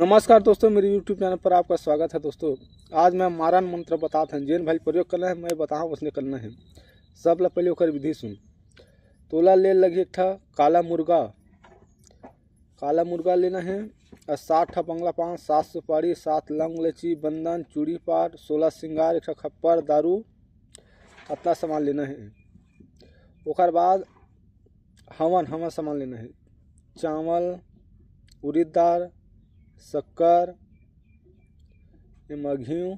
नमस्कार दोस्तों, मेरे YouTube चैनल पर आपका स्वागत है। दोस्तों आज मैं मारन मंत्र बताता हूँ। जेन भाई प्रयोग करना है, मैं बताऊँ उसने करना है। सब ला पहले ओकर विधि सुन। तोला ले लगी एक ठा काला मुर्गा लेना है। 60 ठा बंगला पान, 7 सुपारी, 7 लौंग इलायची, बंधन, चूड़ी पार, 16 श्रृंगार, एक ठा खप्पर, दारू, इतना सामान लेना है। ओकर बाद हवन सामान लेना है। चावल, उड़द दाल, शक्कर, घी,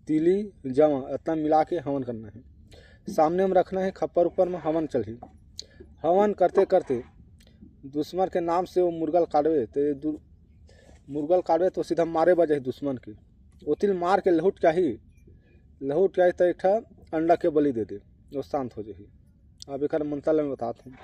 तिली, जवा, इतना मिला के हवन करना है। सामने में रखना है, खप्पर ऊपर में हवन चढ़ी। हवन करते करते दुश्मन के नाम से वो मुर्गल काटवे तो सीधा मारे बजे दुश्मन के। ओतिल मार के लहुट चाहिए तो एक ठा अंडा के बलि दे दे, वो शांत हो जाए। अब एक मंत्र में बताता हूँ।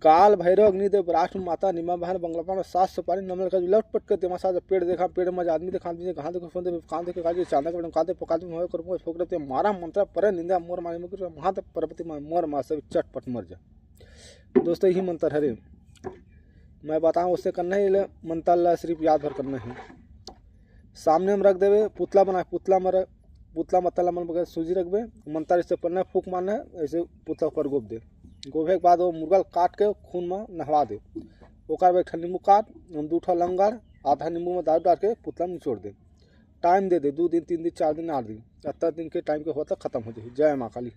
काल भैरव अग्निदेव राष्ट्र माता निमा बहन बंगलापा में 7 सुपारी नमल का लट पट कर दिमाग साथ पेड़ देखा, पेड़ में आदमी देखा, कहाँ देखो फोन दे कान देखो काजी चांदा के काते पकाते में कर ठोक देते मारा मंत्र पर निंदा मोर मारे मुकर महात परपति मोर मार सब चटपट मर जा। दोस्तों यही मंत्र है रे, मैं बताऊँ उससे करना है। मंत्र ला सिर्फ याद भर करना है। सामने में रख देवे पुतला बना, पुतला मतलब मन सूजी रखबे, मंत्र इससे पढ़ना है, फूक मारना है, ऐसे पुतला पर गोप दे। गोभे के बाद वो मुर्गा काट के खून में नहवा दे। ओकर एक नींबू काट, 2 ठा लंगर, आधा नींबू में दारू डाल के पुतला में निचोड़ दे। टाइम दे 2 दिन 3 दिन 4 दिन 8 दिन, 7 दिन के टाइम के होता खत्म हो जाए। जय माँ काली।